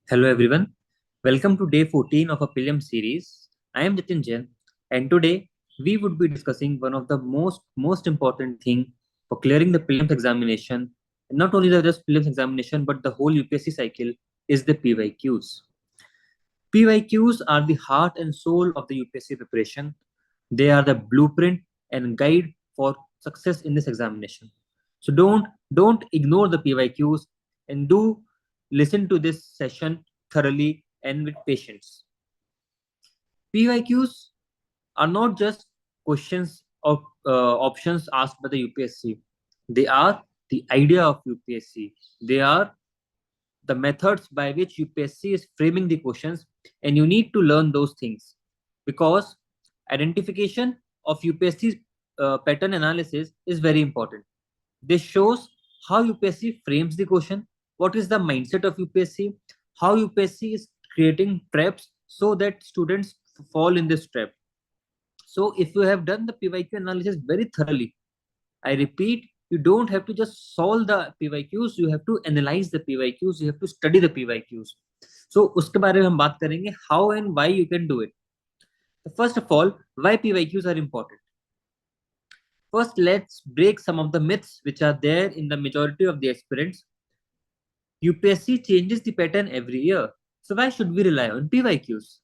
Hello everyone, welcome to day 14 of a PRELIMS series. I am JATIN, and today we would be discussing one of the most important thing for clearing the PRELIMS examination, and not only the just PRELIMS examination but the whole UPSC cycle is the PYQs. PYQs are the heart and soul of the UPSC preparation. They are the blueprint and guide for success in this examination. So don't ignore the PYQs and do listen to this session thoroughly and with patience. PYQs are not just questions or options asked by the UPSC. They are the idea of UPSC. They are the methods by which UPSC is framing the questions, and you need to learn those things because identification of UPSC's pattern analysis is very important. This shows how UPSC frames the question, what is the mindset of UPSC, how UPSC is creating traps so that students fall in this trap. So if you have done the PYQ analysis very thoroughly, I repeat, you don't have to just solve the PYQs, you have to analyze the PYQs, you have to study the PYQs. So उसके बारे में हम बात करेंगे how and why you can do it. First of all, why PYQs are important. First, let's break some of the myths which are there in the majority of the aspirants. UPSC changes the pattern every year. So why should we rely on PYQs?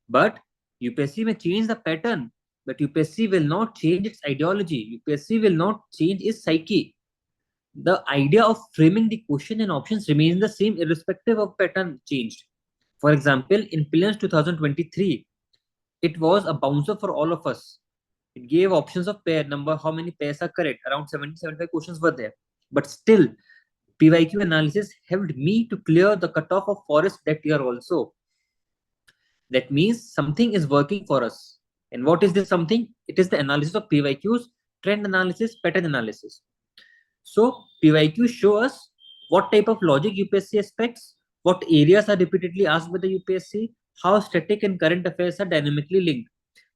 But UPSC may change the pattern, but UPSC will not change its ideology. UPSC will not change its psyche. The idea of framing the question and options remains the same irrespective of pattern changed. For example, in PRELIMS 2023, it was a bouncer for all of us. It gave options of pair number, how many pairs are correct. Around 70-75 questions were there. But still, PYQ analysis helped me to clear the cutoff of forest that year also. That means something is working for us. And what is this something? It is the analysis of PYQs, trend analysis, pattern analysis. So PYQs show us what type of logic UPSC expects, what areas are repeatedly asked by the UPSC, how static and current affairs are dynamically linked,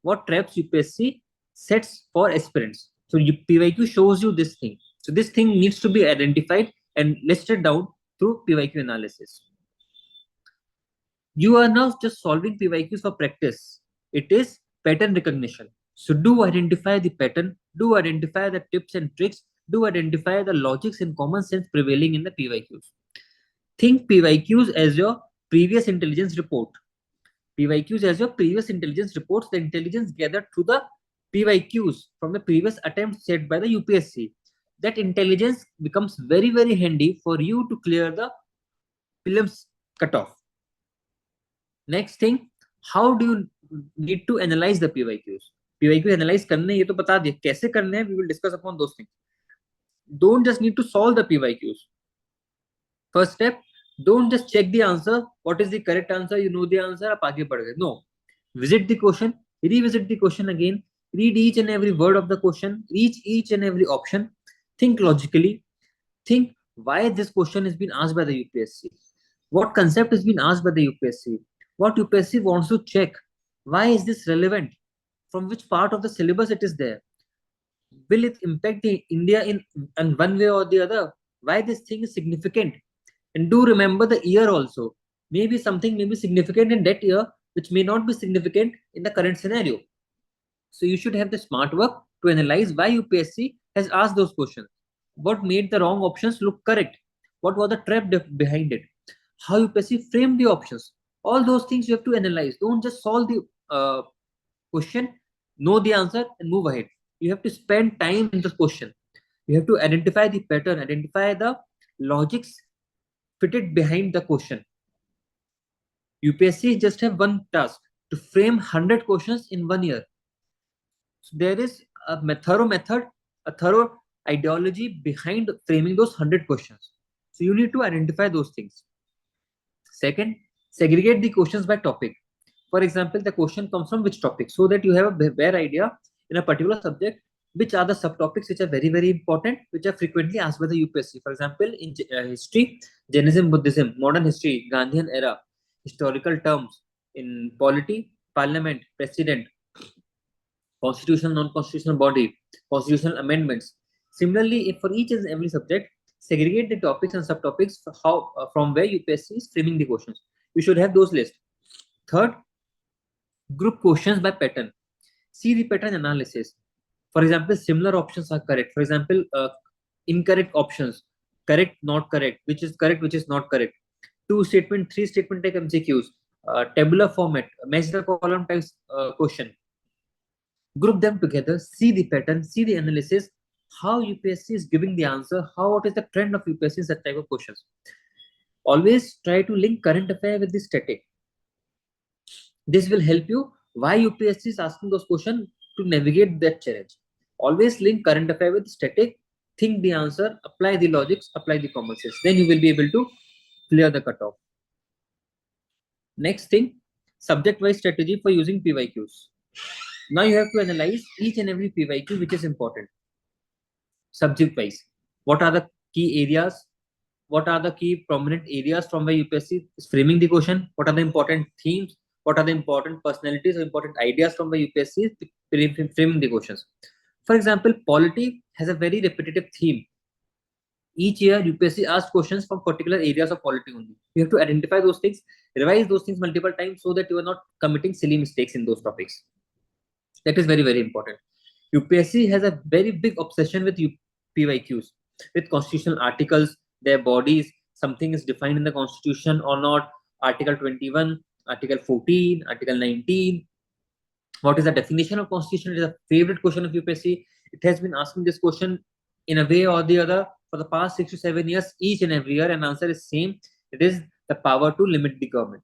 what traps UPSC sets for aspirants. So PYQ shows you this thing. So this thing needs to be identified and listed down through PYQ analysis. You are not just solving PYQs for practice. It is pattern recognition. So do identify the pattern, do identify the tips and tricks, do identify the logics and common sense prevailing in the PYQs. Think PYQs as your previous intelligence report. PYQs as your previous intelligence reports, the intelligence gathered through the PYQs from the previous attempts set by the UPSC. That intelligence becomes very, very handy for you to clear the prelims cutoff. Next thing, how do you need to analyze the PYQs? PYQ analyze करने ये तो बता दिए कैसे करने हैं. We will discuss upon those things. Don't just need to solve the PYQs. First step, don't just check the answer. What is the correct answer? You know the answer. आप आगे बढ़ गए. No. Visit the question, revisit the question again, read each and every word of the question, reach each and every option, think logically, think why this question has been asked by the UPSC, what concept has been asked by the UPSC, what UPSC wants to check, why is this relevant, from which part of the syllabus it is there, will it impact the India in one way or the other, why this thing is significant, and do remember the year also. Maybe something may be significant in that year which may not be significant in the current scenario. So you should have the smart work to analyze why UPSC has asked those questions. What made the wrong options look correct? What was the trap behind it? How UPSC framed the options? All those things you have to analyze. Don't just solve the question, know the answer, and move ahead. You have to spend time in the question. You have to identify the pattern, identify the logics fitted behind the question. UPSC just have one task to frame 100 questions in 1 year. So there is a thorough method, a thorough ideology behind framing those 100 questions. So you need to identify those things. Second, segregate the questions by topic. For example, the question comes from which topic, so that you have a bare idea in a particular subject which are the subtopics which are very, very important, which are frequently asked by the UPSC. For example, in history, Jainism, Buddhism, modern history, Gandhian era, historical terms, in polity, parliament, president, constitutional, non-constitutional body, constitutional amendments. Similarly, if for each and every subject, segregate the topics and subtopics from where UPSC is framing the questions. You should have those lists. Third, group questions by pattern. See the pattern analysis. For example, similar options are correct. For example, incorrect options, correct, not correct, which is correct, which is not correct. 2 statement, 3 statement type MCQs, tabular format, match the column types question. Group them together, see the pattern, see the analysis, how UPSC is giving the answer, what is the trend of UPSC in such type of questions. Always try to link current affair with the static. This will help you why UPSC is asking those questions to navigate that challenge. Always link current affair with static, think the answer, apply the logics, apply the common sense. Then you will be able to clear the cutoff. Next thing, subject-wise strategy for using PYQs. Now you have to analyze each and every PYQ which is important. Subject-wise, what are the key areas? What are the key prominent areas from where UPSC is framing the question? What are the important themes? What are the important personalities or important ideas from where UPSC is framing the questions? For example, polity has a very repetitive theme. Each year, UPSC asks questions from particular areas of polity only. You have to identify those things, revise those things multiple times so that you are not committing silly mistakes in those topics. That is very, very important. UPSC has a very big obsession with PYQs, with constitutional articles, their bodies, something is defined in the constitution or not, Article 21, Article 14, Article 19. What is the definition of constitution? It is a favorite question of UPSC. It has been asking this question in a way or the other for the past 6 to 7 years, each and every year, and answer is same. It is the power to limit the government.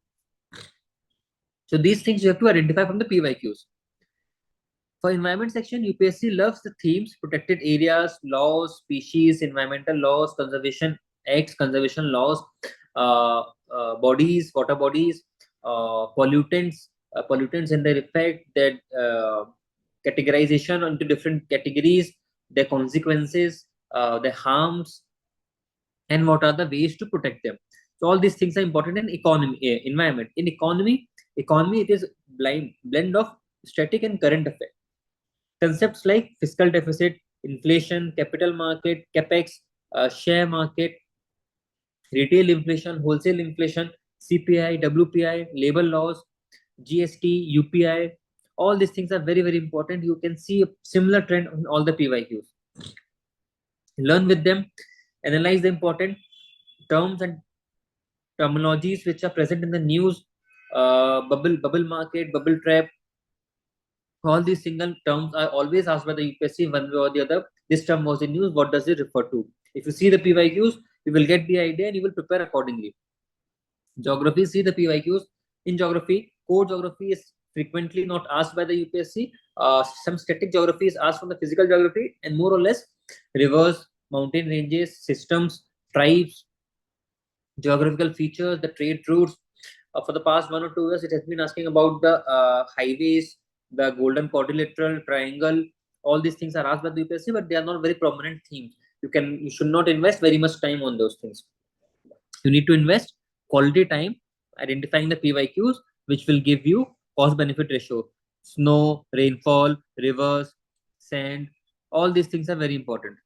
So these things you have to identify from the PYQs. For environment section, UPSC loves the themes: protected areas, laws, species, environmental laws, conservation acts, conservation laws, bodies, water bodies, pollutants, pollutants and their effect, their categorization into different categories, their consequences, their harms, and what are the ways to protect them. So all these things are important in environment. In economy, it is blend of static and current effect. Concepts like fiscal deficit, inflation, capital market, capex, share market, retail inflation, wholesale inflation, CPI, WPI, labor laws, GST, UPI, all these things are very, very important. You can see a similar trend on all the PYQs. Learn with them, analyze the important terms and terminologies which are present in the news, bubble market, bubble trap. All these single terms are always asked by the UPSC one way or the other. This term was in news. What does it refer to? If you see the PYQs, you will get the idea and you will prepare accordingly. Geography, see the PYQs. In geography, core geography is frequently not asked by the UPSC. Some static geography is asked from the physical geography, and more or less rivers, mountain ranges, systems, tribes, geographical features, the trade routes. For the past 1 or 2 years, it has been asking about the highways, the golden quadrilateral triangle. All these things are asked by the UPSC, but they are not very prominent themes. You should not invest very much time on those things. You need to invest quality time identifying the PYQs, which will give you cost benefit ratio. Snow, rainfall, rivers, sand, all these things are very important.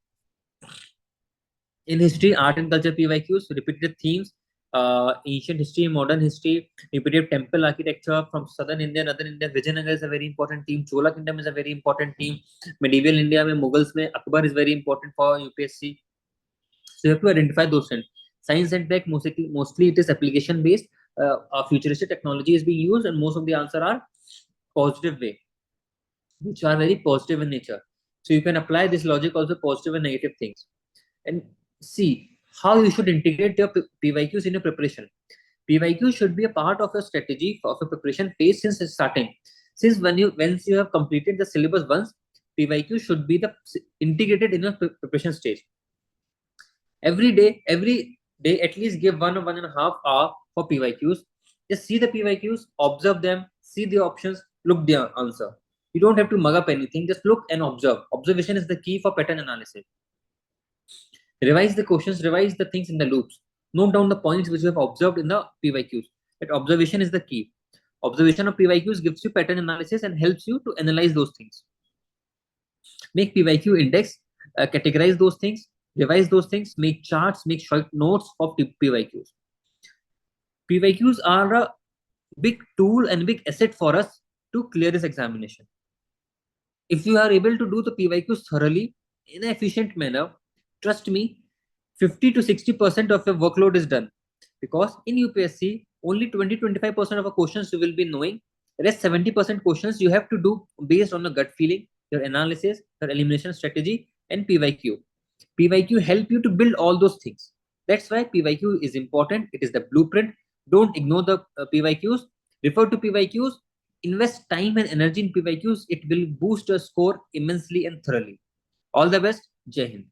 In history, art and culture PYQs, repeated themes, ancient history, modern history, repetitive temple architecture from southern India, northern India. Vijayanagar is a very important theme. Chola Kingdom is a very important theme. Medieval India, Mughals, Akbar is very important for UPSC. So you have to identify those things. Science and tech, mostly it is application based. Futuristic technology is being used, and most of the answer are positive way, which are very positive in nature. So you can apply this logic also positive and negative things. And see how you should integrate your PYQs in your preparation. PYQ should be a part of your strategy of your preparation phase since starting. Once you have completed the syllabus once, PYQ should be integrated in your preparation stage. Every day, at least give 1 or 1.5 hour for PYQs. Just see the PYQs, observe them, see the options, look the answer. You don't have to mug up anything, just look and observe. Observation is the key for pattern analysis. Revise the questions, revise the things in the loops. Note down the points which you have observed in the PYQs. That observation is the key. Observation of PYQs gives you pattern analysis and helps you to analyze those things. Make PYQ index, categorize those things, Revise those things, make charts, make short notes of PYQs. PYQs are a big tool and big asset for us to clear this examination. If you are able to do the PYQs thoroughly in an efficient manner, trust me, 50 to 60% of your workload is done. Because in UPSC, only 20-25% of the questions you will be knowing. Rest 70% questions you have to do based on your gut feeling, your analysis, your elimination strategy, and PYQ. PYQ help you to build all those things. That's why PYQ is important. It is the blueprint. Don't ignore the PYQs. Refer to PYQs. Invest time and energy in PYQs. It will boost your score immensely and thoroughly. All the best. Jai Hind.